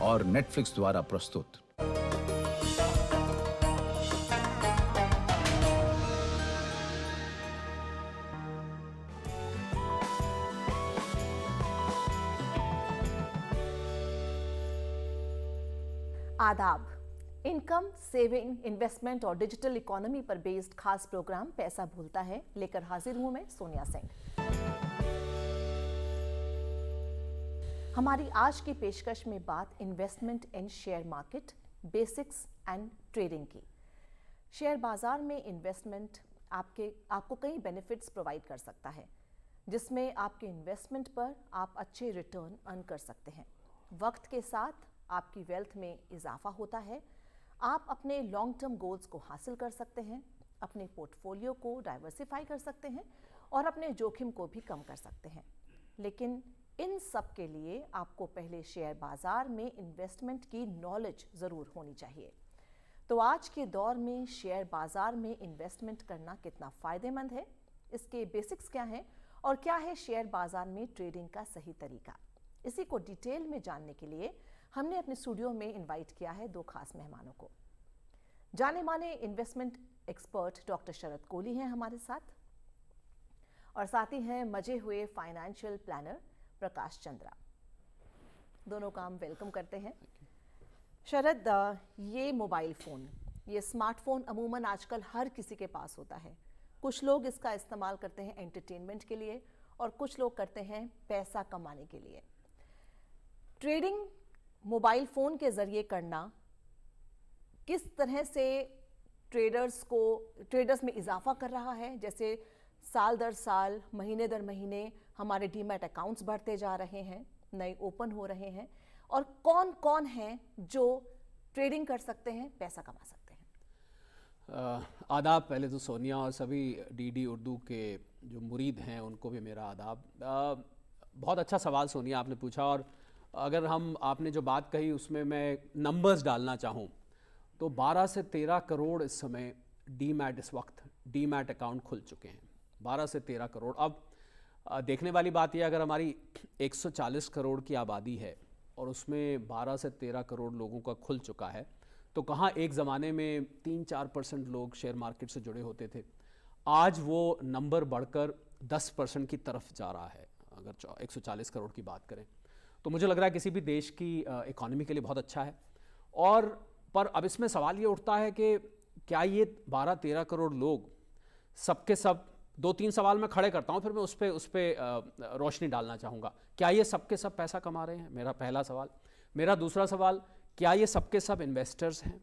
और नेटफ्लिक्स द्वारा प्रस्तुत। आदाब। इनकम, सेविंग, इन्वेस्टमेंट और डिजिटल इकोनॉमी पर बेस्ड खास प्रोग्राम पैसा भूलता है लेकर हाजिर हूं मैं, सोनिया सिंह। हमारी आज की पेशकश में बात investment in share market, basics and trading की। शेयर बाजार में इन्वेस्टमेंट आपको कई बेनिफिट्स प्रोवाइड कर सकता है, जिसमें आपके इन्वेस्टमेंट पर आप अच्छे रिटर्न अर्न कर सकते हैं। वक्त के साथ आपकी वेल्थ में इजाफा होता है, आप अपने लॉन्ग टर्म गोल्स को हासिल कर सकते हैं, अपने पोर्टफोलियो को डाइवर्सिफाई कर सकते हैं और अपने जोखिम को भी कम कर सकते हैं। लेकिन इन सब के लिए आपको पहले शेयर बाजार में इन्वेस्टमेंट की नॉलेज ज़रूर होनी चाहिए। तो आज के दौर में शेयर बाजार में इन्वेस्टमेंट करना कितना फ़ायदेमंद है, इसके बेसिक्स क्या हैं और क्या है शेयर बाजार में ट्रेडिंग का सही तरीका, इसी को डिटेल में जानने के लिए हमने अपने स्टूडियो में इनवाइट किया है दो खास मेहमानों को। जाने माने इन्वेस्टमेंट एक्सपर्ट डॉक्टर शरद कोहली हैं हमारे साथ, और साथ ही हैं मजे हुए फाइनेंशियल प्लानर प्रकाश चंद्रा। दोनों का हम वेलकम करते हैं। शरद, ये मोबाइल फ़ोन, ये स्मार्टफोन अमूमन आजकल हर किसी के पास होता है। कुछ लोग इसका इस्तेमाल करते हैं एंटरटेनमेंट के लिए और कुछ लोग करते हैं पैसा कमाने के लिए। ट्रेडिंग मोबाइल फ़ोन के ज़रिए करना किस तरह से ट्रेडर्स में इजाफा कर रहा है? जैसे साल दर साल, महीने दर महीने हमारे डीमैट अकाउंट्स बढ़ते जा रहे हैं, नए ओपन हो रहे हैं, और कौन कौन हैं जो ट्रेडिंग कर सकते हैं, पैसा कमा सकते हैं? आदाब। पहले तो सोनिया और सभी डीडी उर्दू के जो मुरीद हैं उनको भी मेरा आदाब। बहुत अच्छा सवाल सोनिया आपने पूछा, और अगर आपने जो बात कही उसमें मैं नंबर्स डालना चाहूँ तो 12 से 13 करोड़ इस समय इस वक्त डीमैट अकाउंट खुल चुके हैं। 12 से 13 करोड़। अब देखने वाली बात यह, अगर हमारी 140 करोड़ की आबादी है और उसमें 12 से 13 करोड़ लोगों का खुल चुका है, तो कहाँ एक ज़माने में 3-4% लोग शेयर मार्केट से जुड़े होते थे, आज वो नंबर बढ़कर 10% की तरफ जा रहा है। अगर 140 करोड़ की बात करें तो मुझे लग रहा है किसी भी देश की इकोनॉमी के लिए बहुत अच्छा है। पर अब इसमें सवाल ये उठता है कि क्या ये 12-13 करोड़ लोग सबके सब, 2-3 सवाल मैं खड़े करता हूँ, फिर मैं उस पर रोशनी डालना चाहूँगा। क्या ये सबके सब पैसा कमा रहे हैं? मेरा पहला सवाल। मेरा दूसरा सवाल, क्या ये सबके सब इन्वेस्टर्स हैं?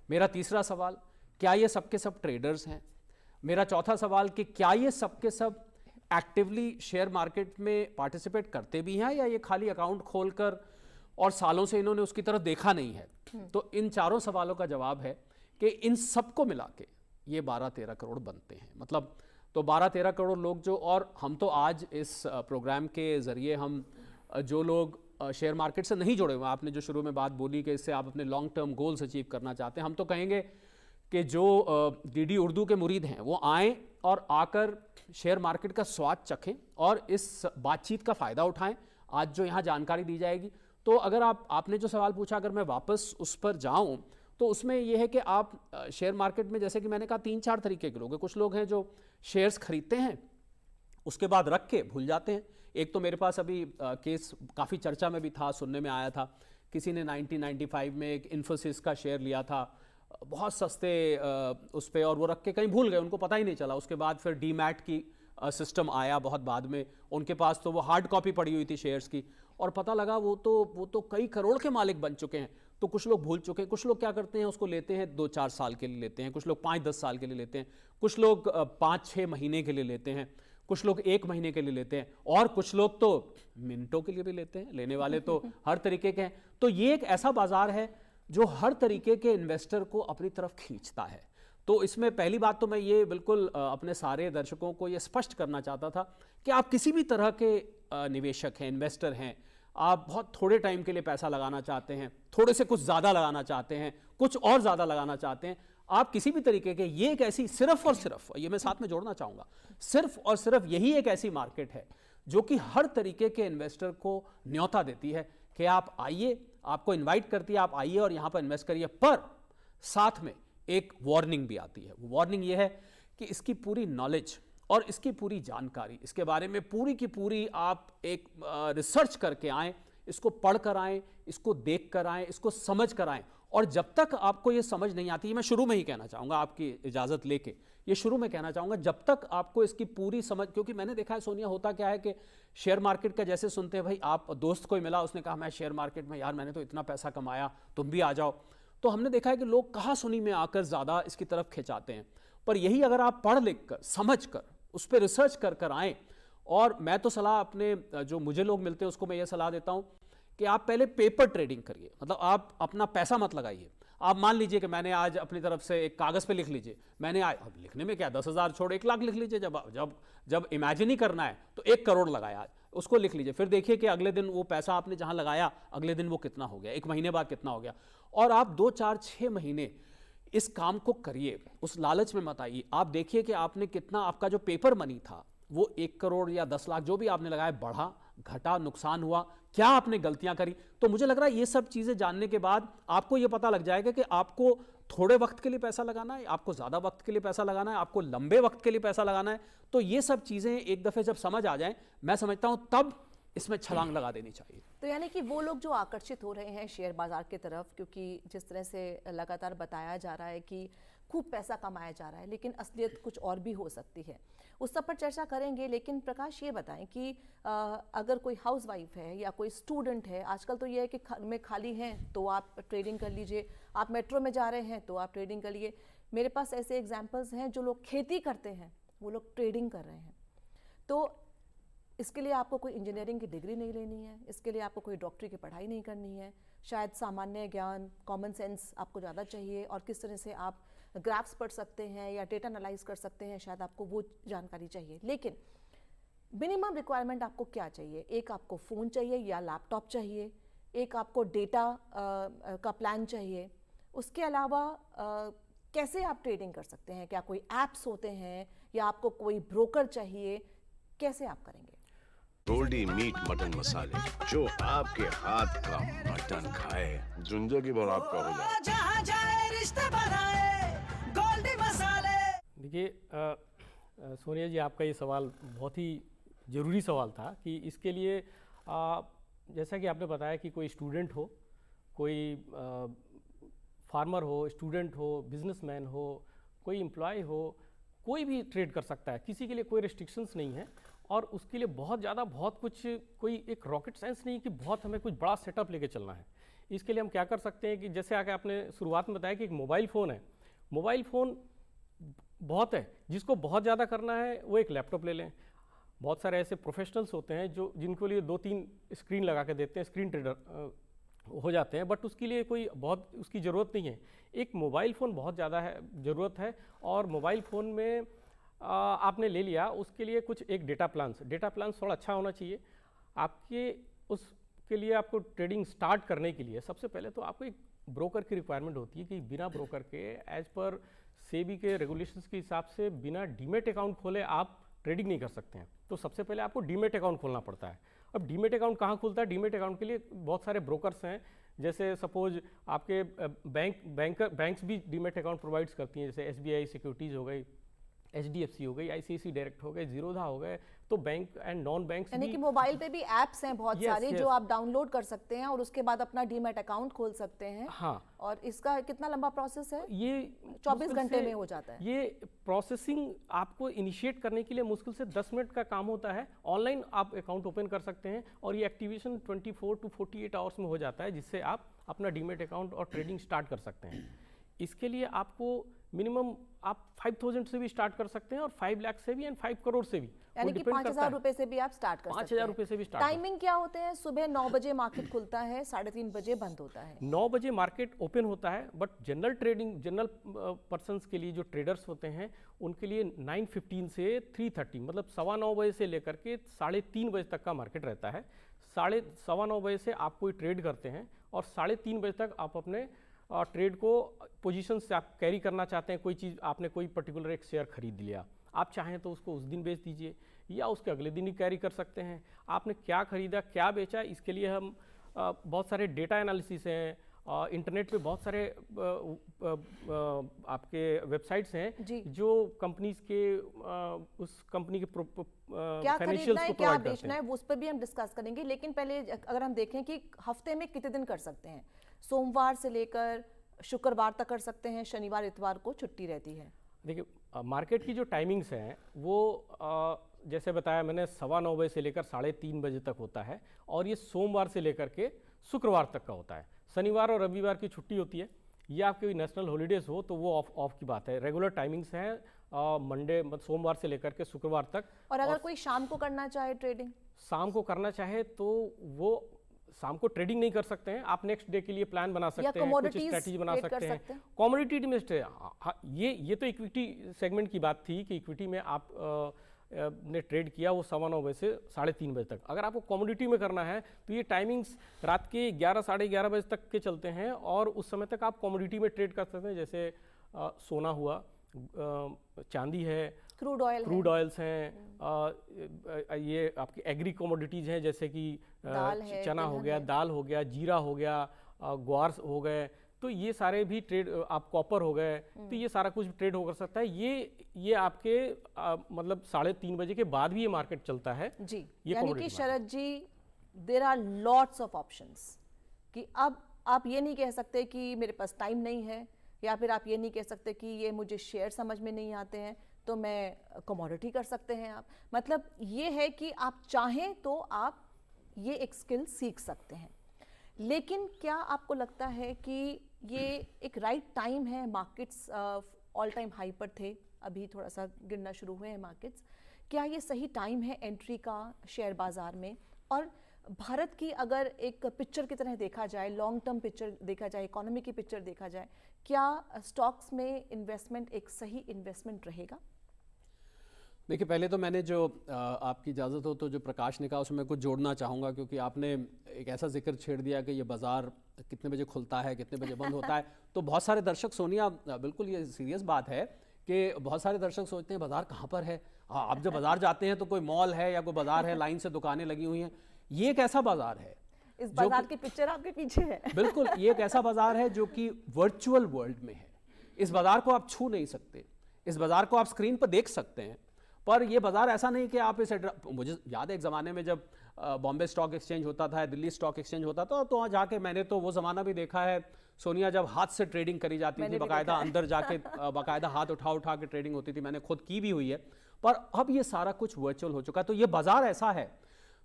मेरा तीसरा सवाल, क्या ये सबके सब ट्रेडर्स हैं? मेरा चौथा सवाल कि क्या ये सबके सब एक्टिवली शेयर मार्केट में पार्टिसिपेट करते भी हैं, या ये खाली अकाउंट खोलकर और सालों से इन्होंने उसकी तरफ देखा नहीं है? तो इन चारों सवालों का जवाब है कि इन सबको मिला के ये 12-13 करोड़ बनते हैं। मतलब तो 12-13 करोड़ लोग जो, और हम तो आज इस प्रोग्राम के ज़रिए हम जो लोग शेयर मार्केट से नहीं जुड़े हुए, आपने जो शुरू में बात बोली कि इससे आप अपने लॉन्ग टर्म गोल्स अचीव करना चाहते हैं, हम तो कहेंगे कि जो डीडी उर्दू के मुरीद हैं वो आएँ और आकर शेयर मार्केट का स्वाद चखें और इस बातचीत का फ़ायदा उठाएं। आज जो यहाँ जानकारी दी जाएगी, तो अगर आपने जो सवाल पूछा, अगर मैं वापस उस पर जाऊं तो उसमें यह है कि आप शेयर मार्केट में, जैसे कि मैंने कहा, 3-4 तरीके के लोग हैं। कुछ लोग हैं जो शेयर्स खरीदते हैं, उसके बाद रख के भूल जाते हैं। एक तो मेरे पास अभी केस काफ़ी चर्चा में भी था, सुनने में आया था, किसी ने 1995 में एक इन्फोसिस का शेयर लिया था बहुत सस्ते उस पर, और वो रख के कहीं भूल गए, उनको पता ही नहीं चला। उसके बाद फिर डीमैट की सिस्टम आया बहुत बाद में, उनके पास तो वो हार्ड कॉपी पड़ी हुई थी शेयर्स की, और पता लगा वो तो कई करोड़ के मालिक बन चुके हैं। तो कुछ लोग भूल चुके हैं। कुछ लोग क्या करते हैं, उसको लेते हैं 2-4 साल के लिए लेते हैं, कुछ लोग 5-10 साल के लिए लेते हैं, कुछ लोग 5-6 महीने के लिए लेते हैं, कुछ लोग 1 महीने के लिए लेते हैं, और कुछ लोग तो मिनटों के लिए भी लेते हैं। लेने वाले तो हर तरीके के हैं। तो ये एक ऐसा बाजार है जो हर तरीके के इन्वेस्टर को अपनी तरफ खींचता है। तो इसमें पहली बात तो मैं ये बिल्कुल अपने सारे दर्शकों को ये स्पष्ट करना चाहता था कि आप किसी भी तरह के निवेशक हैं, इन्वेस्टर हैं, आप बहुत थोड़े टाइम के लिए पैसा लगाना चाहते हैं, थोड़े से कुछ ज़्यादा लगाना चाहते हैं, कुछ और ज़्यादा लगाना चाहते हैं, आप किसी भी तरीके के, ये एक ऐसी सिर्फ और सिर्फ, ये मैं साथ में जोड़ना चाहूँगा, सिर्फ और सिर्फ यही एक ऐसी मार्केट है जो कि हर तरीके के इन्वेस्टर को न्योता देती है कि आप आइए, आपको इनवाइट करती है, आप आइए और यहाँ पर इन्वेस्ट करिए, पर साथ में एक वार्निंग भी आती है। वार्निंग ये है कि इसकी पूरी नॉलेज और इसकी पूरी जानकारी, इसके बारे में पूरी की पूरी आप एक रिसर्च करके आएँ, इसको पढ़ कर आएँ, इसको देख कर आएँ, इसको समझ कर आएँ। और जब तक आपको ये समझ नहीं आती, मैं शुरू में ही कहना चाहूँगा, आपकी इजाज़त लेके ये शुरू में कहना चाहूँगा, जब तक आपको इसकी पूरी समझ, क्योंकि मैंने देखा है सोनिया, होता क्या है कि शेयर मार्केट का जैसे सुनते हैं, भाई आप दोस्त कोई मिला, उसने कहा मैं शेयर मार्केट में, यार मैंने तो इतना पैसा कमाया, तुम भी आ जाओ। तो हमने देखा है कि लोग कहाँ सुनी में आकर ज़्यादा इसकी तरफ खिंचाते हैं। पर यही अगर आप पढ़ लिख कर, समझ कर, उस पर रिसर्च कर कर आएँ, और मैं तो सलाह अपने जो मुझे लोग मिलते हैं उसको मैं ये सलाह देता हूँ कि आप पहले पेपर ट्रेडिंग करिए, मतलब आप अपना पैसा मत लगाइए। आप मान लीजिए कि मैंने आज अपनी तरफ से एक कागज़ पे लिख लीजिए, मैंने आज, अब लिखने में क्या 10,000 छोड़ 1 लाख लिख लीजिए, जब इमेजिन ही करना है तो 1 करोड़ लगाया आज, उसको लिख लीजिए, फिर देखिए कि अगले दिन वो पैसा आपने जहां लगाया अगले दिन वो कितना हो गया, 1 महीने बाद कितना हो गया। और आप 2, 4, 6 महीने इस काम को करिए, उस लालच में मत आइए। आप देखिए कि आपने कितना, आपका जो पेपर मनी था वो 1 करोड़ या 10 लाख जो भी आपने लगाया, बढ़ा, घटा, नुकसान हुआ, क्या आपने गलतियां करी। तो मुझे लग रहा है ये सब चीजें जानने के बाद आपको ये पता लग जाएगा कि आपको थोड़े वक्त के लिए पैसा लगाना है, आपको ज्यादा वक्त के लिए पैसा लगाना है, आपको लंबे वक्त के लिए पैसा लगाना है। तो ये सब चीजें एक दफे जब समझ आ जाएं, मैं समझता हूं तब इसमें छलांग लगा देनी चाहिए। तो यानी कि वो लोग जो आकर्षित हो रहे हैं शेयर बाजार की तरफ, क्योंकि जिस तरह से लगातार बताया जा रहा है कि खूब पैसा कमाया जा रहा है, लेकिन असलियत कुछ और भी हो सकती है, उस सब पर चर्चा करेंगे। लेकिन प्रकाश ये बताएं कि अगर कोई हाउसवाइफ है या कोई स्टूडेंट है, आजकल तो ये है कि घर में खाली हैं तो आप ट्रेडिंग कर लीजिए, आप मेट्रो में जा रहे हैं तो आप ट्रेडिंग कर लिए। मेरे पास ऐसे एग्जाम्पल्स हैं, जो लोग खेती करते हैं वो लोग ट्रेडिंग कर रहे हैं। तो इसके लिए आपको कोई इंजीनियरिंग की डिग्री नहीं लेनी है, इसके लिए आपको कोई डॉक्टरी की पढ़ाई नहीं करनी है, शायद सामान्य ज्ञान, कॉमन सेंस आपको ज़्यादा चाहिए, और किस तरह से आप ग्राफ्स पढ़ सकते हैं या डेटा एनालाइज कर सकते हैं, शायद आपको वो जानकारी चाहिए। लेकिन मिनिमम रिक्वायरमेंट आपको क्या चाहिए? एक आपको फ़ोन चाहिए या लैपटॉप चाहिए, एक आपको डेटा का प्लान चाहिए, उसके अलावा कैसे आप ट्रेडिंग कर सकते हैं? क्या कोई ऐप्स होते हैं या आपको कोई ब्रोकर चाहिए? कैसे आप करेंगे? गोल्डी मीट मटन मसाले, जो आपके हाथ का मटन खाए जिंदगी भर आपका हो जाए। जहाँ जाए रिश्ते बनाए गोल्डी मसाले। देखिए सोनिया जी, आपका ये सवाल बहुत ही ज़रूरी सवाल था कि इसके लिए जैसा कि आपने बताया कि कोई स्टूडेंट हो, कोई फार्मर हो, स्टूडेंट हो, बिजनेसमैन हो, कोई एम्प्लॉय हो, कोई भी ट्रेड कर सकता है, किसी के लिए कोई रिस्ट्रिक्शंस नहीं है। और उसके लिए बहुत कुछ कोई एक रॉकेट साइंस नहीं कि बहुत हमें कुछ बड़ा सेटअप लेके चलना है। इसके लिए हम क्या कर सकते हैं कि जैसे आगे आपने शुरुआत में बताया कि एक मोबाइल फ़ोन है, मोबाइल फ़ोन बहुत है, जिसको बहुत ज़्यादा करना है वो एक लैपटॉप ले लें। बहुत सारे ऐसे प्रोफेशनल्स होते हैं जो जिनको लिए 2-3 स्क्रीन लगा के देते हैं, स्क्रीन ट्रेडर हो जाते हैं, बट उसके लिए कोई बहुत उसकी ज़रूरत नहीं है। एक मोबाइल फ़ोन बहुत ज़्यादा है ज़रूरत है, और मोबाइल फ़ोन में आपने ले लिया, उसके लिए कुछ एक डेटा प्लान्स थोड़ा अच्छा होना चाहिए आपके। उसके लिए आपको ट्रेडिंग स्टार्ट करने के लिए सबसे पहले तो आपको एक ब्रोकर की रिक्वायरमेंट होती है कि बिना ब्रोकर के, एज पर सेबी के रेगुलेशंस के हिसाब से, बिना डीमेट अकाउंट खोले आप ट्रेडिंग नहीं कर सकते हैं। तो सबसे पहले आपको डीमेट अकाउंट खोलना पड़ता है। अब डीमेट अकाउंट कहाँ खुलता है? डीमेट अकाउंट के लिए बहुत सारे ब्रोकर्स हैं, जैसे सपोज आपके बैंक्स भी डीमेट अकाउंट प्रोवाइड्स करती हैं, जैसे SBI सिक्योरिटीज़ हो गई, HDFC हो गई, ICICI डायरेक्ट हो गए, जीरोधा हो गए। तो बैंक एंड नॉन बैंक, यानी कि मोबाइल पे भी ऐप्स हैं बहुत सारे जो आप डाउनलोड कर सकते हैं और उसके बाद अपना डीमैट अकाउंट खोल सकते हैं। हाँ। और इसका कितना लंबा प्रोसेस है? ये 24 घंटे में हो जाता है। ये प्रोसेसिंग आपको इनिशिएट करने के लिए मुश्किल से 10 मिनट का काम होता है। ऑनलाइन आप अकाउंट ओपन कर सकते हैं और ये एक्टिवेशन 24 to 48 आवर्स में हो जाता है, जिससे आप अपना डीमैट अकाउंट और ट्रेडिंग स्टार्ट कर सकते हैं। इसके लिए आपको मिनिमम आप 5,000 से भी स्टार्ट कर सकते हैं और 5 लाख से भी एंड 5 करोड़ से भी, यानी कि 5,000 रुपए से भी आप स्टार्ट कर सकते हैं। 5,000 रुपए से भी स्टार्ट। टाइमिंग क्या होते हैं? सुबह 9 बजे मार्केट खुलता है, 3:30 बजे बंद होता है। 9 बजे मार्केट ओपन होता है, बट जनरल पर्सन्स के लिए, जो ट्रेडर्स होते हैं, उनके लिए 9:15 से 3:30, मतलब 9:15 बजे से लेकर के 3:30 बजे तक का मार्केट रहता है। 9:15 बजे से आप कोई ट्रेड करते हैं और 3:30 बजे तक आप अपने ट्रेड को पोजीशन से आप कैरी करना चाहते हैं। कोई चीज़ आपने कोई पर्टिकुलर एक शेयर खरीद लिया, आप चाहें तो उसको उस दिन बेच दीजिए या उसके अगले दिन ही कैरी कर सकते हैं। आपने क्या खरीदा, क्या बेचा, इसके लिए हम बहुत सारे डेटा एनालिसिस हैं, इंटरनेट पे बहुत सारे आपके वेबसाइट्स हैं जी। जो कंपनीज के उस कंपनी के क्या खरीदना फाइनेंशियल्स है, को क्या प्रोवाइड करते बेचना हैं। है, वो उस पर भी हम डिस्कस करेंगे। लेकिन पहले अगर हम देखें कि हफ्ते में कितने दिन कर सकते हैं, सोमवार से लेकर शुक्रवार तक कर सकते हैं, शनिवार इतवार को छुट्टी रहती है। देखिए मार्केट की जो टाइमिंग्स हैं वो जैसे बताया मैंने 9:15 बजे से लेकर 3:30 बजे तक होता है, और ये सोमवार से लेकर के शुक्रवार तक का होता है। शनिवार और रविवार की छुट्टी होती है, ये आपके नेशनल हॉलीडेज हो तो वो ऑफ की बात है। रेगुलर टाइमिंग्स हैं मंडे सोमवार से लेकर के शुक्रवार तक। और अगर कोई शाम को करना चाहे ट्रेडिंग, शाम को करना चाहे तो वो शाम को ट्रेडिंग नहीं कर सकते हैं, आप नेक्स्ट डे के लिए प्लान बना सकते हैं, कुछ commodities स्ट्रेटजी बना trade कर सकते सकते हैं। हैं। कमोडिटी में ये तो इक्विटी सेगमेंट की बात थी कि इक्विटी में आप ने ट्रेड किया वो 9:15 बजे से 3:30 बजे तक। अगर आपको कमोडिटी में करना है तो ये टाइमिंग्स रात के 11 साढ़े 11 बजे तक के चलते हैं, और उस समय तक आप कमोडिटी में ट्रेड कर सकते हैं, जैसे सोना हुआ, चांदी है, क्रूड ऑयल क्रूड ऑयल्स हैं, ये आपकी एग्री कमोडिटीज़ हैं जैसे कि दाल है, चना हो तिलहन गया, है। दाल हो गया, जीरा हो गया, ग्वार्स हो गए, तो ये सारे भी ट्रेड, आप कॉपर हो गए, तो ये सारा कुछ ट्रेड हो कर सकता है। ये आपके मतलब 3:30 बजे के बाद भी ये मार्केट चलता है। जी। ये यानी कि commodity Sharad ji, there are lots of options, कि अब आप ये नहीं कह सकते कि मेरे पास टाइम नहीं है, या फिर आप ये नहीं कह सकते कि ये मुझे शेयर समझ में नहीं आते हैं तो मैं कमोडिटी कर सकते हैं। आप मतलब ये है कि आप चाहें तो आप ये एक स्किल सीख सकते हैं। लेकिन क्या आपको लगता है कि ये एक राइट टाइम है? मार्केट्स ऑल टाइम हाई पर थे, अभी थोड़ा सा गिरना शुरू हुए हैं मार्केट्स, क्या ये सही टाइम है एंट्री का शेयर बाजार में? और भारत की अगर एक पिक्चर की तरह देखा जाए, लॉन्ग टर्म पिक्चर देखा जाए, इकोनॉमी की पिक्चर देखा जाए, क्या स्टॉक्स में इन्वेस्टमेंट एक सही इन्वेस्टमेंट रहेगा? देखिए, पहले तो मैंने जो आपकी इजाज़त हो तो जो प्रकाश ने कहा उसमें मैं कुछ जोड़ना चाहूँगा, क्योंकि आपने एक ऐसा जिक्र छेड़ दिया कि ये बाज़ार कितने बजे खुलता है, कितने बजे बंद होता है। तो बहुत सारे दर्शक, सोनिया बिल्कुल ये सीरियस बात है कि बहुत सारे दर्शक सोचते हैं बाज़ार कहाँ पर है। हाँ, आप जब बाज़ार जाते हैं तो कोई मॉल है या कोई बाज़ार है, लाइन से दुकानें लगी हुई हैं। ये एक ऐसा बाज़ार है, इस बाजार की पिक्चर आपके पीछे है। बिल्कुल, ये एक ऐसा बाज़ार है जो कि वर्चुअल वर्ल्ड में है। इस बाज़ार को आप छू नहीं सकते, इस बाज़ार को आप स्क्रीन पर देख सकते हैं, पर ये बाज़ार ऐसा नहीं कि आप इसे, मुझे याद है एक ज़माने में जब बॉम्बे स्टॉक एक्सचेंज होता था, दिल्ली स्टॉक एक्सचेंज होता था, तो वहाँ जाके मैंने तो वो ज़माना भी देखा है सोनिया, जब हाथ से ट्रेडिंग करी जाती थी, बाकायदा अंदर जाके बाकायदा हाथ उठा के ट्रेडिंग होती थी। मैंने खुद की भी हुई है, पर अब ये सारा कुछ वर्चुअल हो चुका है। तो ये बाज़ार ऐसा है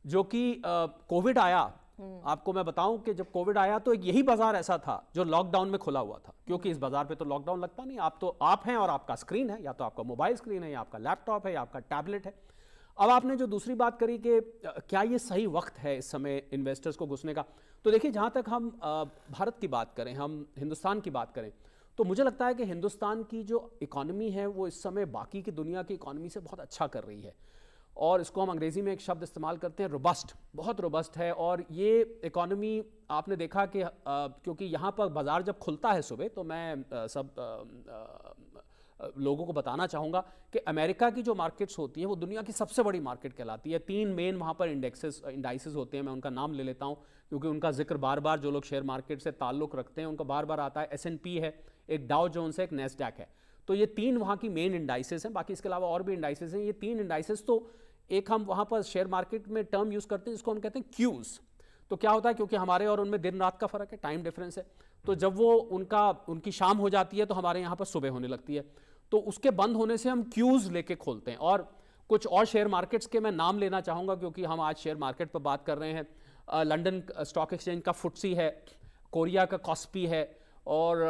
जो कि कोविड आया, आपको मैं बताऊं कि जब कोविड आया तो यही बाजार ऐसा था जो लॉकडाउन में खुला हुआ था, क्योंकि इस बाजार पे तो लॉकडाउन लगता नहीं, आप हैं और आपका स्क्रीन है, या तो आपका मोबाइल स्क्रीन है, या आपका लैपटॉप है, या आपका टैबलेट है। अब आपने जो दूसरी बात करी कि क्या ये सही वक्त है इस समय इन्वेस्टर्स को घुसने का, तो देखिए, जहां तक हम भारत की बात करें, हम हिंदुस्तान की बात करें, तो मुझे लगता है कि हिंदुस्तान की जो इकॉनमी है वो इस समय बाकी की दुनिया की इकॉनमी से बहुत अच्छा कर रही है, और इसको हम अंग्रेज़ी में एक शब्द इस्तेमाल करते हैं, रोबस्ट, बहुत रोबस्ट है। और ये इकॉनमी आपने देखा कि क्योंकि यहाँ पर बाज़ार जब खुलता है सुबह, तो मैं लोगों को बताना चाहूँगा कि अमेरिका की जो मार्केट्स होती हैं वो दुनिया की सबसे बड़ी मार्केट कहलाती है। 3 मेन वहाँ पर इंडाइसेस होते हैं, मैं उनका नाम ले लेता हूँ क्योंकि उनका जिक्र बार बार जो लोग शेयर मार्केट से ताल्लुक़ रखते हैं उनका बार बार आता है। S&P है, एक डाउ जोन्स है, एक नैस्डैक है। तो ये 3 वहाँ की मेन इंडाइसेस हैं, बाकी इसके अलावा और भी इंडाइसेस हैं। ये 3 इंडाइसेस, तो एक हम वहाँ पर शेयर मार्केट में टर्म यूज़ करते हैं जिसको हम कहते हैं क्यूज़। तो क्या होता है, क्योंकि हमारे और उनमें दिन रात का फ़र्क है, टाइम डिफरेंस है, तो जब वो उनकी शाम हो जाती है तो हमारे यहाँ पर सुबह होने लगती है, तो उसके बंद होने से हम क्यूज़ लेके खोलते हैं। और कुछ और शेयर मार्केट्स के मैं नाम लेना चाहूँगा क्योंकि हम आज शेयर मार्केट पर बात कर रहे हैं। लंदन स्टॉक एक्सचेंज का फुटसी है, कोरिया का कॉस्पी है, और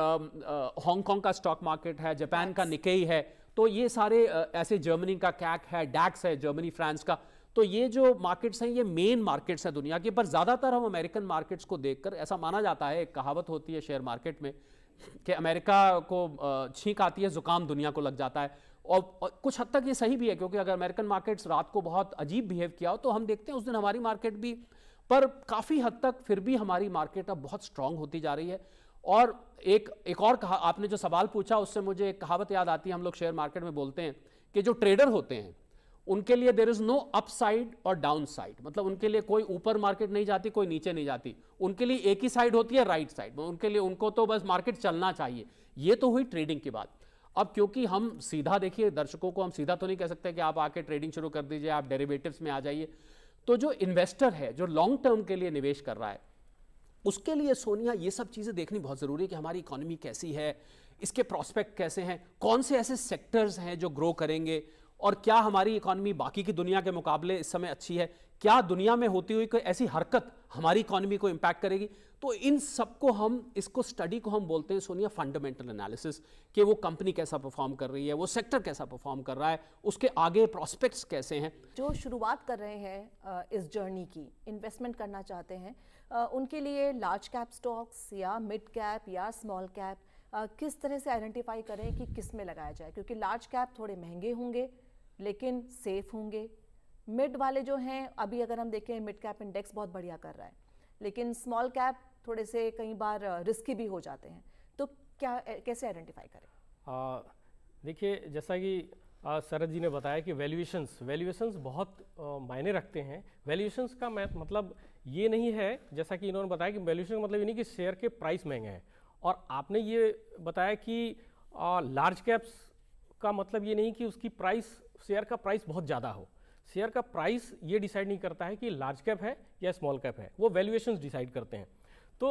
हांगकांग का स्टॉक मार्केट है, जापान का निकेई है। तो ये सारे ऐसे, जर्मनी का कैक है, डैक्स है, जर्मनी फ्रांस का। तो ये जो मार्केट्स हैं ये मेन मार्केट्स हैं दुनिया के, पर ज़्यादातर हम अमेरिकन मार्केट्स को देखकर ऐसा माना जाता है, एक कहावत होती है शेयर मार्केट में कि अमेरिका को छींक आती है, ज़ुकाम दुनिया को लग जाता है। और कुछ हद तक ये सही भी है, क्योंकि अगर अमेरिकन मार्केट्स रात को बहुत अजीब बिहेव किया हो तो हम देखते हैं उस दिन हमारी मार्केट भी, पर काफ़ी हद तक फिर भी हमारी मार्केट अब बहुत स्ट्रांग होती जा रही है। और एक और आपने जो सवाल पूछा उससे मुझे एक कहावत याद आती है, हम लोग शेयर मार्केट में बोलते हैं कि जो ट्रेडर होते हैं उनके लिए देयर इज नो अपसाइड और डाउन साइड, मतलब उनके लिए कोई ऊपर मार्केट नहीं जाती, कोई नीचे नहीं जाती, उनके लिए एक ही साइड होती है, राइट साइड। उनके लिए उनको तो बस मार्केट चलना चाहिए। ये तो हुई ट्रेडिंग की बात। अब क्योंकि हम सीधा, देखिए दर्शकों को हम सीधा तो नहीं कह सकते कि आप आके ट्रेडिंग शुरू कर दीजिए, आप डेरिवेटिव्स में आ जाइए। तो जो इन्वेस्टर है, जो लॉन्ग टर्म के लिए निवेश कर रहा है, उसके लिए सोनिया ये सब चीज़ें देखनी बहुत ज़रूरी है कि हमारी इकोनॉमी कैसी है, इसके प्रोस्पेक्ट कैसे हैं, कौन से ऐसे सेक्टर्स हैं जो ग्रो करेंगे, और क्या हमारी इकोनॉमी बाकी की दुनिया के मुकाबले इस समय अच्छी है, क्या दुनिया में होती हुई कोई ऐसी हरकत हमारी इकोनॉमी को इम्पैक्ट करेगी। तो इन सबको हम, इसको स्टडी को हम बोलते हैं सोनिया फंडामेंटल एनालिसिस, कि वो कंपनी कैसा परफॉर्म कर रही है, वो सेक्टर कैसा परफॉर्म कर रहा है, उसके आगे प्रॉस्पेक्ट्स कैसे हैं। जो शुरुआत कर रहे हैं इस जर्नी की, इन्वेस्टमेंट करना चाहते हैं, उनके लिए लार्ज कैप स्टॉक्स या मिड कैप या स्मॉल कैप, किस तरह से आइडेंटिफाई करें कि किस में लगाया जाए? क्योंकि लार्ज कैप थोड़े महंगे होंगे लेकिन सेफ होंगे। मिड वाले जो हैं, अभी अगर हम देखें मिड कैप इंडेक्स बहुत बढ़िया कर रहा है, लेकिन स्मॉल कैप थोड़े से कई बार रिस्की भी हो जाते हैं। तो क्या, कैसे आइडेंटिफाई करें? देखिए, जैसा कि शरद जी ने बताया कि वैल्यूएशंस बहुत मायने रखते हैं। वैल्यूएशंस का मतलब ये नहीं है, जैसा कि इन्होंने बताया कि वैल्यूएशन का मतलब ये नहीं कि शेयर के प्राइस महंगे हैं, और आपने ये बताया कि लार्ज कैप्स का मतलब ये नहीं कि उसकी प्राइस, शेयर का प्राइस बहुत ज़्यादा हो। शेयर का प्राइस ये डिसाइड नहीं करता है कि लार्ज कैप है या स्मॉल कैप है, वो वैल्यूएशंस डिसाइड करते हैं। तो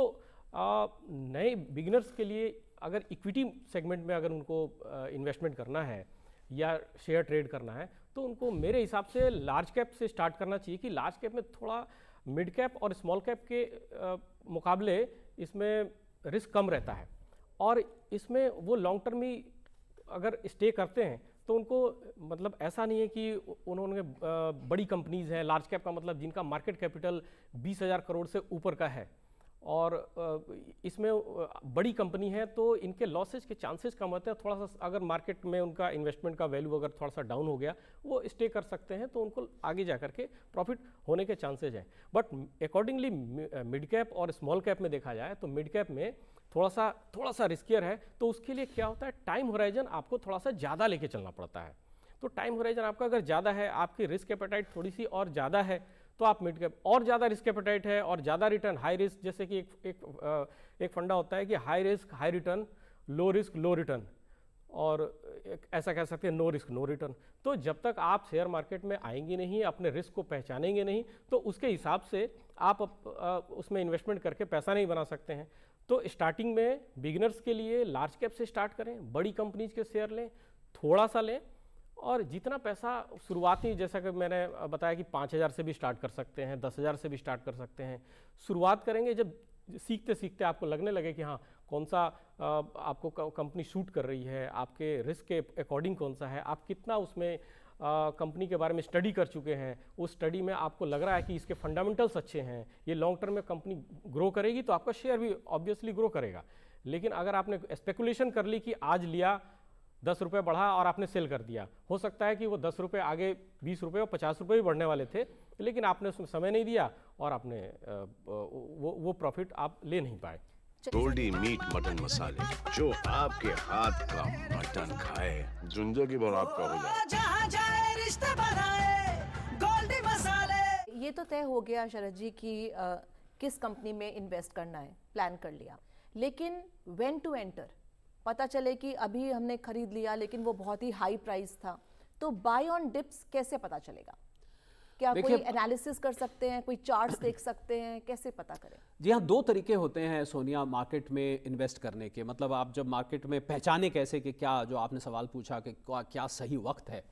नए बिगिनर्स के लिए अगर इक्विटी सेगमेंट में अगर उनको इन्वेस्टमेंट करना है या शेयर ट्रेड करना है, तो उनको मेरे हिसाब से लार्ज कैप से स्टार्ट करना चाहिए। कि लार्ज कैप में थोड़ा मिड कैप और स्मॉल कैप के मुकाबले इसमें रिस्क कम रहता है, और इसमें वो लॉन्ग टर्म ही अगर स्टे करते हैं तो उनको, मतलब ऐसा नहीं है कि उन्होंने बड़ी कंपनीज़ हैं, लार्ज कैप का मतलब जिनका मार्केट कैपिटल 20,000 करोड़ से ऊपर का है, और इसमें बड़ी कंपनी है तो इनके लॉसेज के चांसेस कम होते हैं। थोड़ा सा अगर मार्केट में उनका इन्वेस्टमेंट का वैल्यू अगर थोड़ा सा डाउन हो गया, वो स्टे कर सकते हैं, तो उनको आगे जा करके प्रॉफिट होने के चांसेज हैं। बट अकॉर्डिंगली मिड कैप और स्मॉल कैप में देखा जाए तो मिड कैप में थोड़ा सा रिस्कियर है। तो उसके लिए क्या होता है, टाइम होराइजन आपको थोड़ा सा ज़्यादा लेके चलना पड़ता है। तो टाइम होराइजन आपका अगर ज़्यादा है, आपकी रिस्क एपेटाइट थोड़ी सी और ज़्यादा है, तो आप मिड कैप, और ज़्यादा रिस्क एपेटाइट है और ज़्यादा रिटर्न, हाई रिस्क, जैसे कि एक फंडा होता है कि high risk high return, low risk low return, और ऐसा कह सकते हैं नो रिस्क नो रिटर्न। तो जब तक आप शेयर मार्केट में आएंगे नहीं, अपने रिस्क को पहचानेंगे नहीं, तो उसके हिसाब से आप उसमें इन्वेस्टमेंट करके पैसा नहीं बना सकते हैं। तो स्टार्टिंग में बिगिनर्स के लिए लार्ज कैप से स्टार्ट करें, बड़ी कंपनीज के शेयर लें, थोड़ा सा लें, और जितना पैसा शुरुआती, जैसा कि मैंने बताया कि 5,000 से भी स्टार्ट कर सकते हैं, 10,000 से भी स्टार्ट कर सकते हैं। शुरुआत करेंगे जब सीखते सीखते आपको लगने लगे कि हाँ, कौन सा आपको कंपनी शूट कर रही है, आपके रिस्क के अकॉर्डिंग कौन सा है, आप कितना उसमें कंपनी के बारे में स्टडी कर चुके हैं, उस स्टडी में आपको लग रहा है कि इसके फंडामेंटल्स अच्छे हैं, ये लॉन्ग टर्म में कंपनी ग्रो करेगी, तो आपका शेयर भी ऑब्वियसली ग्रो करेगा। लेकिन अगर आपने स्पेकुलेशन कर ली कि आज लिया 10 रुपये बढ़ा और आपने सेल कर दिया, हो सकता है कि वो 10 रुपये आगे 20 रुपये और 50 रुपये भी बढ़ने वाले थे, लेकिन आपने उसमें समय नहीं दिया और आपने वो प्रॉफिट आप ले नहीं पाए। गोल्डी मीट मटन मसाले, जो आपके हाथ का मटन खाए जिंदगी भर आपका हो जाए। जहाँ जाए रिश्ते बनाए गोल्डी मसाले। ये तो तय हो गया शरद जी कि किस कंपनी में इन्वेस्ट करना है, प्लान कर लिया, लेकिन व्हेन टू एंटर, पता चले कि अभी हमने खरीद लिया लेकिन वो बहुत ही हाई प्राइस था, तो बाय ऑन डिप्स कैसे पता चलेगा? क्या कोई एनालिसिस कर सकते हैं, कोई चार्ट्स देख सकते हैं, कैसे पता करें? जी हाँ, 2 तरीके होते हैं सोनिया मार्केट में इन्वेस्ट करने के। मतलब आप जब मार्केट में पहचाने कैसे कि क्या, जो आपने सवाल पूछा कि क्या सही वक्त है,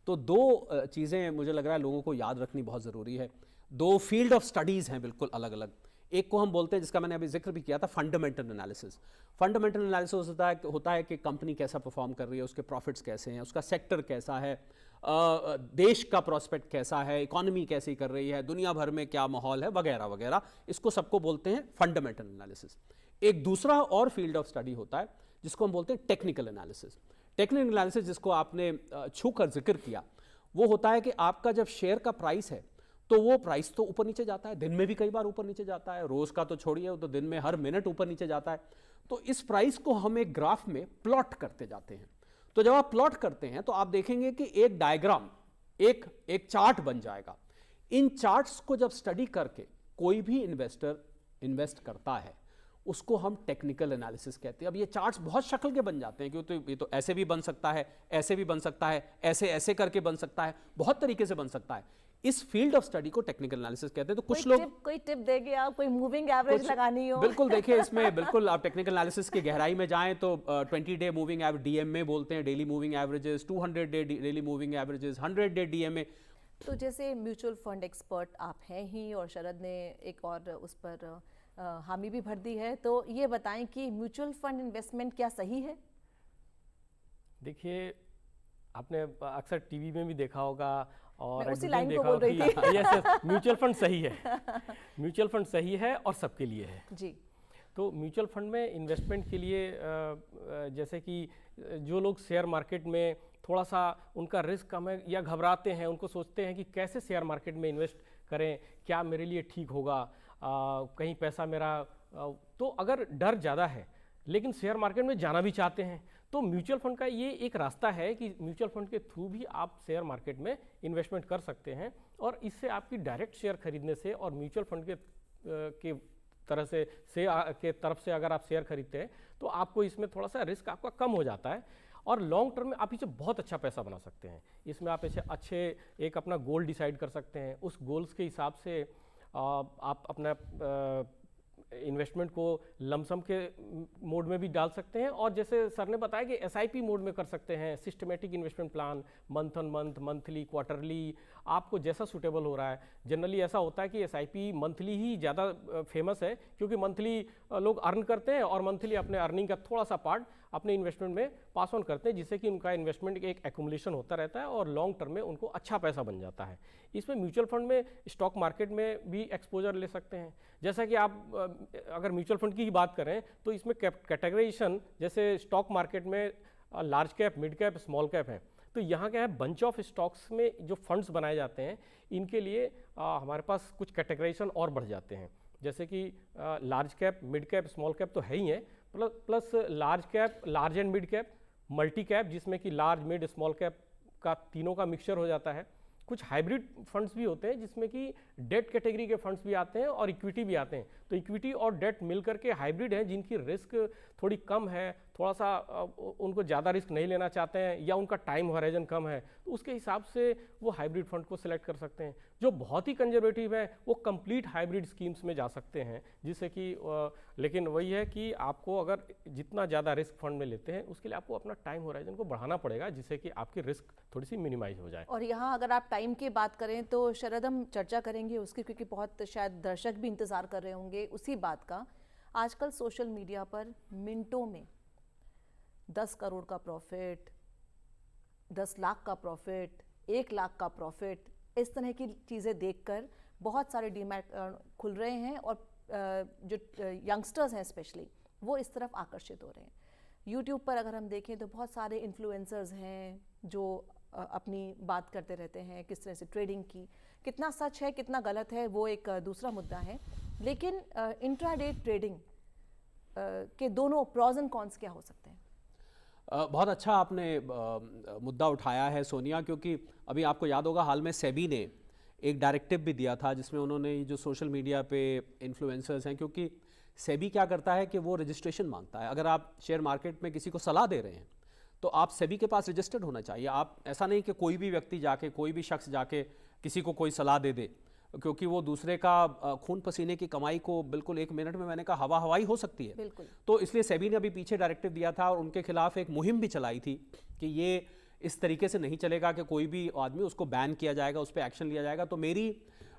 तो 2 चीज़ें मुझे लग रहा है लोगों को याद रखनी बहुत ज़रूरी है। 2 फील्ड ऑफ स्टडीज़ हैं बिल्कुल अलग अलग। एक को हम बोलते हैं, जिसका मैंने अभी जिक्र भी किया था, फंडामेंटल एनालिसिस। फंडामेंटल एनालिसिस होता है कि कंपनी कैसा परफॉर्म कर रही है, उसके प्रॉफिट्स कैसे हैं, उसका सेक्टर कैसा है, देश का प्रोस्पेक्ट कैसा है, इकोनॉमी कैसी कर रही है, दुनिया भर में क्या माहौल है, वगैरह वगैरह। इसको सबको बोलते हैं फंडामेंटल एनालिसिस। एक दूसरा और फील्ड ऑफ स्टडी होता है जिसको हम बोलते हैं टेक्निकल एनालिसिस। टेक्निकल एनालिसिस, जिसको आपने छूकर जिक्र किया, वो होता है कि आपका जब शेयर का प्राइस है तो वो प्राइस तो ऊपर नीचे जाता है, दिन में भी कई बार ऊपर नीचे जाता है, रोज का तो छोड़िए, तो दिन में हर मिनट ऊपर नीचे जाता है। तो इस प्राइस को हम एक ग्राफ में प्लॉट करते जाते हैं। तो जब आप प्लॉट करते हैं तो आप देखेंगे कि एक डायग्राम एक एक चार्ट बन जाएगा। इन चार्ट्स को जब स्टडी करके कोई भी इन्वेस्टर इन्वेस्ट करता है उसको हम टेक्निकल एनालिसिस कहते हैं। अब ये चार्ट्स बहुत शक्ल के बन जाते हैं, क्योंकि ये तो ऐसे भी बन सकता है, ऐसे भी बन सकता है, ऐसे ऐसे करके बन सकता है, बहुत तरीके से बन सकता है। इस फील्ड ऑफ स्टडी को टेक्निकल एनालिसिस कहते हैं। तो कुछ लोग कोई टिप देंगे आप, कोई मूविंग एवरेज लगानी हो? बिल्कुल, देखिए इसमें बिल्कुल आप टेक्निकल एनालिसिस की गहराई में जाएं तो 20 डे मूविंग एवरेज डीएमए बोलते हैं, daily moving averages, 200 day daily moving averages, 100 day DMA. तो जैसे म्यूचुअल फंड एक्सपर्ट आप हैं ही, और शरद ने एक और उस पर हामी भी भर दी है, तो ये बताएं कि म्यूचुअल फंड इन्वेस्टमेंट क्या सही है? देखिए, आपने अक्सर टीवी में भी देखा होगा और मैं उसी advertisement लाइन को देखा बोल रही होगा कि यस, म्यूचुअल फंड सही है। म्यूचुअल फंड सही है और सबके लिए है। जी। तो म्यूचुअल फंड में इन्वेस्टमेंट के लिए जैसे कि जो लोग शेयर मार्केट में थोड़ा सा उनका रिस्क कम है या घबराते हैं, उनको सोचते हैं कि कैसे शेयर मार्केट में इन्वेस्ट करें, क्या मेरे लिए ठीक होगा, कहीं पैसा मेरा तो अगर डर ज़्यादा है लेकिन शेयर मार्केट में जाना भी चाहते हैं, तो म्यूचुअल फंड का ये एक रास्ता है कि म्यूचुअल फंड के थ्रू भी आप शेयर मार्केट में इन्वेस्टमेंट कर सकते हैं। और इससे आपकी डायरेक्ट शेयर खरीदने से और म्यूचुअल फंड के तरह से के तरफ से अगर आप शेयर खरीदते हैं तो आपको इसमें थोड़ा सा रिस्क आपका कम हो जाता है और लॉन्ग टर्म में आप इसे बहुत अच्छा पैसा बना सकते हैं। इसमें आप इसे अच्छे एक अपना गोल डिसाइड कर सकते हैं, उस गोल्स के हिसाब से आप अपना इन्वेस्टमेंट को लमसम के मोड में भी डाल सकते हैं, और जैसे सर ने बताया कि एसआईपी मोड में कर सकते हैं, systematic investment plan, month on month, monthly, quarterly, आपको जैसा सूटेबल हो रहा है। जनरली ऐसा होता है कि एसआईपी मंथली ही ज़्यादा फेमस है, क्योंकि मंथली लोग अर्न करते हैं और मंथली अपने अर्निंग का थोड़ा सा पार्ट अपने इन्वेस्टमेंट में पास ऑन करते हैं, जिससे कि उनका इन्वेस्टमेंट एक एक्यूमुलेशन होता रहता है और लॉन्ग टर्म में उनको अच्छा पैसा बन जाता है। इसमें म्यूचुअल फंड में स्टॉक मार्केट में भी एक्सपोजर ले सकते हैं। जैसा कि आप अगर म्यूचुअल फंड की ही बात करें तो इसमें कैटेगराइजेशन जैसे स्टॉक मार्केट में large cap, mid cap, small cap है। तो यहाँ क्या है, बंच ऑफ स्टॉक्स में जो फंड्स बनाए जाते हैं इनके लिए हमारे पास कुछ कैटेगराइजेशन और बढ़ जाते हैं। जैसे कि large cap, mid cap, small cap तो है ही है, plus large cap, large and mid cap, multi cap जिसमें कि लार्ज, मिड, स्मॉल कैप का तीनों का मिक्सचर हो जाता है। कुछ हाइब्रिड फंड्स भी होते हैं जिसमें कि डेट कैटेगरी के फंड्स भी आते हैं और इक्विटी भी आते हैं। तो इक्विटी और डेट मिलकर के हाइब्रिड हैं जिनकी रिस्क थोड़ी कम है, थोड़ा सा उनको ज़्यादा रिस्क नहीं लेना चाहते हैं या उनका टाइम हॉराइजन कम है, तो उसके हिसाब से वो हाइब्रिड फंड को सिलेक्ट कर सकते हैं। जो बहुत ही कंजर्वेटिव है वो कंप्लीट हाइब्रिड स्कीम्स में जा सकते हैं, जिससे कि लेकिन वही है कि आपको अगर जितना ज़्यादा रिस्क फंड में लेते हैं उसके लिए आपको अपना टाइम हॉराइजन को बढ़ाना पड़ेगा, जिससे कि आपकी रिस्क थोड़ी सी मिनिमाइज हो जाए। और यहाँ अगर आप टाइम की बात करें तो शरद हम चर्चा करेंगे उसकी, क्योंकि बहुत शायद दर्शक भी इंतज़ार कर रहे होंगे उसी बात का। आजकल सोशल मीडिया पर मिनटों में 10 करोड़ का प्रॉफिट, 10 लाख का प्रॉफिट, 1 लाख का प्रॉफिट, इस तरह की चीज़ें देखकर बहुत सारे डीमैट खुल रहे हैं और जो यंगस्टर्स हैं स्पेशली वो इस तरफ आकर्षित हो रहे हैं। यूट्यूब पर अगर हम देखें तो बहुत सारे इन्फ्लुएंसर्स हैं जो अपनी बात करते रहते हैं किस तरह से ट्रेडिंग की। कितना सच है कितना गलत है वो एक दूसरा मुद्दा है, लेकिन इंट्राडे ट्रेडिंग के दोनों प्रॉज एंड कॉन्स क्या हो सकते हैं? बहुत अच्छा आपने मुद्दा उठाया है सोनिया, क्योंकि अभी आपको याद होगा हाल में सेबी ने एक डायरेक्टिव भी दिया था जिसमें उन्होंने जो सोशल मीडिया पे इन्फ्लुएंसर्स हैं, क्योंकि सेबी क्या करता है कि वो रजिस्ट्रेशन मांगता है। अगर आप शेयर मार्केट में किसी को सलाह दे रहे हैं तो आप सेबी के पास रजिस्टर्ड होना चाहिए। आप ऐसा नहीं कि कोई भी व्यक्ति जाके, कोई भी शख्स जाके किसी को कोई सलाह दे दे, क्योंकि वो दूसरे का खून पसीने की कमाई को बिल्कुल 1 मिनट में, मैंने कहा, हवा हवाई हो सकती है। बिल्कुल। तो इसलिए सेबी ने अभी पीछे डायरेक्टिव दिया था और उनके खिलाफ एक मुहिम भी चलाई थी कि ये इस तरीके से नहीं चलेगा कि कोई भी आदमी उसको बैन किया जाएगा, उस पर एक्शन लिया जाएगा। तो मेरी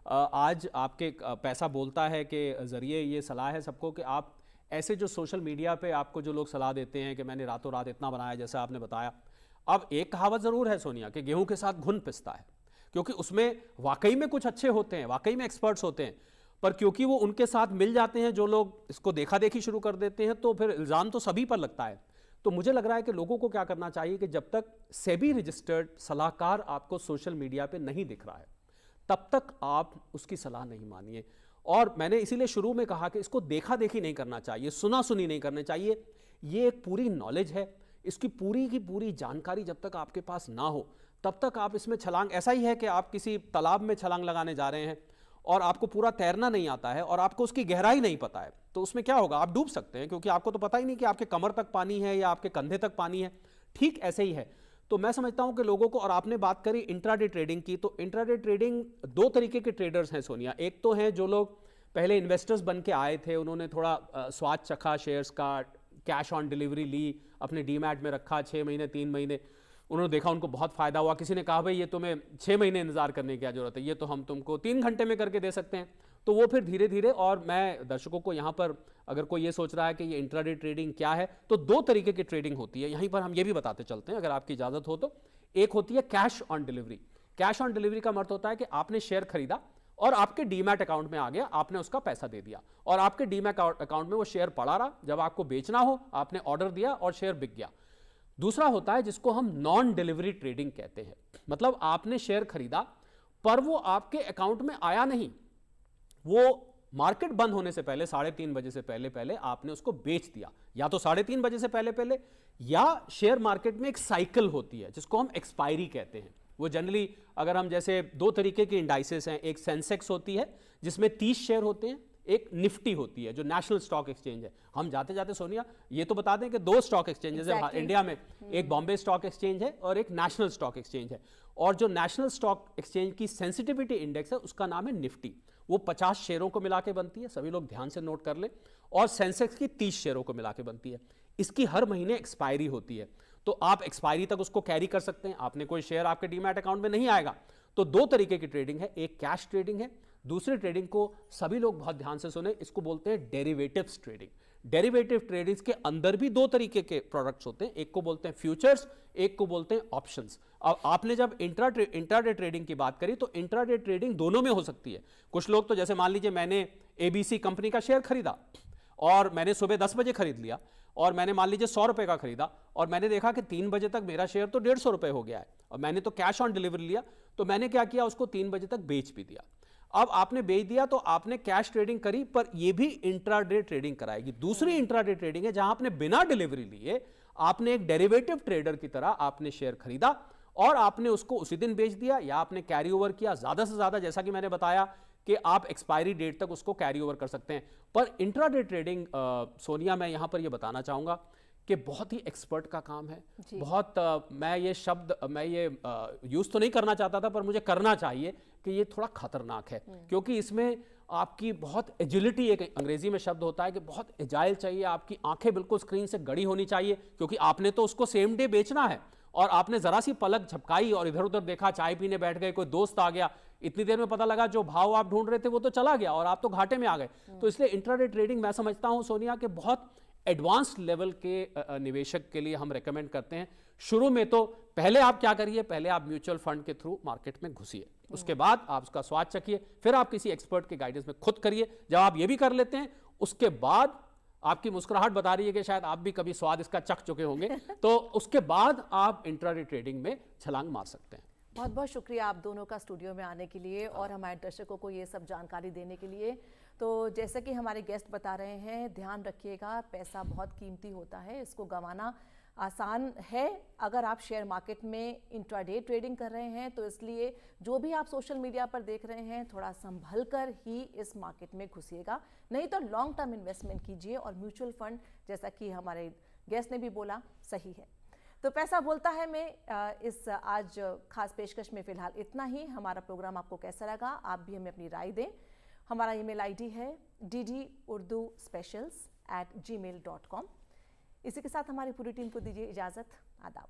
आज आपके पैसा बोलता है कि ज़रिए ये सलाह है सबको कि आप ऐसे जो सोशल मीडिया पे आपको जो लोग सलाह देते हैं कि मैंने रातों रात इतना बनाया, जैसा आपने बताया, अब एक कहावत ज़रूर है सोनिया कि गेहूं के साथ घुन पिसता है, क्योंकि उसमें वाकई में कुछ अच्छे होते हैं, वाकई में एक्सपर्ट्स होते हैं, पर क्योंकि वो उनके साथ मिल जाते हैं जो लोग इसको देखा देखी शुरू कर देते हैं, तो फिर इल्ज़ाम तो सभी पर लगता है। तो मुझे लग रहा है कि लोगों को क्या करना चाहिए कि जब तक सेबी रजिस्टर्ड सलाहकार आपको सोशल मीडिया पे नहीं दिख रहा है तब तक आप उसकी सलाह नहीं मानिए। और मैंने इसीलिए शुरू में कहा कि इसको देखा देखी नहीं करना चाहिए, सुना सुनी नहीं करनी चाहिए। ये एक पूरी नॉलेज है, इसकी पूरी की पूरी जानकारी जब तक आपके पास ना हो तब तक आप इसमें छलांग, ऐसा ही है कि आप किसी तालाब में छलांग लगाने जा रहे हैं और आपको पूरा तैरना नहीं आता है और आपको उसकी गहराई नहीं पता है, तो उसमें क्या होगा, आप डूब सकते हैं, क्योंकि आपको तो पता ही नहीं कि आपके कमर तक पानी है या आपके कंधे तक पानी है। ठीक ऐसे ही है। तो मैं समझता हूं कि लोगों को, और आपने बात करी इंट्राडे ट्रेडिंग की, तो इंट्राडे ट्रेडिंग, दो तरीके के ट्रेडर्स हैं सोनिया। एक तो हैं जो लोग पहले इन्वेस्टर्स बन के आए थे, उन्होंने थोड़ा स्वाद चखा शेयर्स का, कैश ऑन डिलीवरी ली, अपने डीमैट में रखा 6 महीने 3 महीने, उन्होंने देखा उनको बहुत फायदा हुआ। किसी ने कहा भाई ये तुम्हें 6 महीने इंतजार करने की क्या जरूरत है, ये तो हम तुमको 3 घंटे में करके दे सकते हैं। तो वो फिर धीरे धीरे, और मैं दर्शकों को यहाँ पर, अगर कोई ये सोच रहा है कि ये इंट्राडे ट्रेडिंग क्या है, तो दो तरीके की ट्रेडिंग होती है, यहीं पर हम ये भी बताते चलते हैं अगर आपकी इजाजत हो तो। एक होती है cash on delivery. Cash on delivery का मतलब होता है कि आपने शेयर खरीदा और आपके डीमैट अकाउंट में आ गया, आपने उसका पैसा दे दिया और आपके डीमैट अकाउंट में वो शेयर पड़ा रहा, जब आपको बेचना हो आपने ऑर्डर दिया और शेयर बिक गया। दूसरा होता है जिसको हम नॉन डिलीवरी ट्रेडिंग कहते हैं, मतलब आपने शेयर खरीदा पर वो आपके अकाउंट में आया नहीं, वो मार्केट बंद होने से पहले 3:30 बजे से पहले आपने उसको बेच दिया, या तो 3:30 बजे से पहले, या शेयर मार्केट में एक साइकिल होती है जिसको हम एक्सपायरी कहते हैं। वो जनरली, अगर हम जैसे दो तरीके की इंडाइसेस हैं, एक सेंसेक्स होती है जिसमें 30 शेयर होते हैं, एक निफ्टी होती है जो नेशनल स्टॉक एक्सचेंज है। हम जाते जाते सोनिया ये तो बता दें कि 2 स्टॉक एक्सचेंजेस है इंडिया में, एक बॉम्बे स्टॉक एक्सचेंज है और एक नेशनल स्टॉक एक्सचेंज है। और जो नेशनल स्टॉक एक्सचेंज की सेंसिटिविटी इंडेक्स है उसका नाम है निफ्टी, वो 50 शेयरों को मिला के बनती है, सभी लोग ध्यान से नोट कर ले, और सेंसेक्स की 30 शेयरों को मिला के बनती है। इसकी हर महीने एक्सपायरी होती है, तो आप एक्सपायरी तक उसको कैरी कर सकते हैं, आपने कोई शेयर आपके डीमैट अकाउंट में नहीं आएगा। तो दो तरीके की ट्रेडिंग है, एक कैश ट्रेडिंग है, दूसरी ट्रेडिंग को सभी लोग बहुत ध्यान से सुने, इसको बोलते हैं डेरिवेटिव्स ट्रेडिंग। डेरिवेटिव ट्रेडिंग्स के अंदर भी दो तरीके के प्रोडक्ट्स होते हैं, एक को बोलते हैं फ्यूचर्स, एक को बोलते हैं ऑप्शंस। अब आपने जब इंट्राडे ट्रेडिंग की बात करी, तो इंट्राडे ट्रेडिंग दोनों में हो सकती है। कुछ लोग तो जैसे मान लीजिए मैंने एबीसी कंपनी का शेयर खरीदा और मैंने सुबह 10 बजे खरीद लिया, और मैंने मान लीजिए 100 रुपए का खरीदा और मैंने देखा कि 3 बजे तक मेरा शेयर तो 150 रुपए हो गया है, और मैंने तो कैश ऑन डिलीवरी लिया, तो मैंने क्या किया, उसको 3 बजे तक बेच भी दिया। अब आपने बेच दिया तो आपने कैश ट्रेडिंग करी, पर यह भी इंट्राडे ट्रेडिंग कराएगी। दूसरी इंट्राडे ट्रेडिंग है जहां आपने बिना डिलीवरी लिए, आपने एक डेरिवेटिव ट्रेडर की तरह आपने शेयर खरीदा और आपने उसको उसी दिन बेच दिया, या आपने कैरी ओवर किया। ज्यादा से ज्यादा, जैसा कि मैंने बताया कि आप एक्सपायरी डेट तक उसको कैरी ओवर कर सकते हैं। पर इंट्राडे ट्रेडिंग सोनिया, मैं यहां पर यह बताना चाहूंगा कि बहुत ही एक्सपर्ट का काम है। बहुत मैं ये शब्द यूज तो नहीं करना चाहता था, पर मुझे करना चाहिए कि ये थोड़ा खतरनाक है, क्योंकि इसमें आपकी बहुत एजिलिटी, एक अंग्रेजी में शब्द होता है कि बहुत एजाइल चाहिए, आपकी आंखें बिल्कुल स्क्रीन से गड़ी होनी चाहिए, क्योंकि आपने तो उसको सेम डे बेचना है, और आपने जरा सी पलक झपकाई और इधर उधर देखा, चाय पीने बैठ गए, कोई दोस्त आ गया, इतनी देर में पता लगा जो भाव आप ढूंढ रहे थे वो तो चला गया और आप तो घाटे में आ गए। तो इसलिए इंट्राडे ट्रेडिंग मैं समझता हूं सोनिया के बहुत एडवांस लेवल के निवेशक के लिए हम रेकमेंड करते हैं। शुरू में तो पहले आप क्या करिए, पहले आप म्यूचुअल फंड के थ्रू मार्केट में घुसिए, उसके बाद आप उसका स्वाद चखिए, फिर आप किसी एक्सपर्ट के गाइडेंस में खुद करिए। जब आप ये भी कर लेते हैं, उसके बाद आपकी मुस्कुराहट बता रही है कि शायद आप भी कभी स्वाद इसका चख चुके होंगे, तो उसके बाद आप इंट्राडे ट्रेडिंग में छलांग मार सकते हैं। बहुत बहुत शुक्रिया आप दोनों का स्टूडियो में आने के लिए और हमारे दर्शकों को ये सब जानकारी देने के लिए। तो जैसे कि हमारे गेस्ट बता रहे हैं, ध्यान रखिएगा, पैसा बहुत कीमती होता है, इसको गंवाना आसान है अगर आप शेयर मार्केट में इंट्राडे ट्रेडिंग कर रहे हैं। तो इसलिए जो भी आप सोशल मीडिया पर देख रहे हैं, थोड़ा संभल कर ही इस मार्केट में घुसिएगा, नहीं तो लॉन्ग टर्म इन्वेस्टमेंट कीजिए। और म्यूचुअल फंड, जैसा कि हमारे गेस्ट ने भी बोला, सही है। तो पैसा बोलता है में इस आज खास पेशकश में फिलहाल इतना ही। हमारा प्रोग्राम आपको कैसा लगा, आप भी हमें अपनी राय दें। हमारा ईमेल आईडी है ddurduspecials@gmail.com। इसी के साथ हमारी पूरी टीम को दीजिए इजाज़त। आदाब।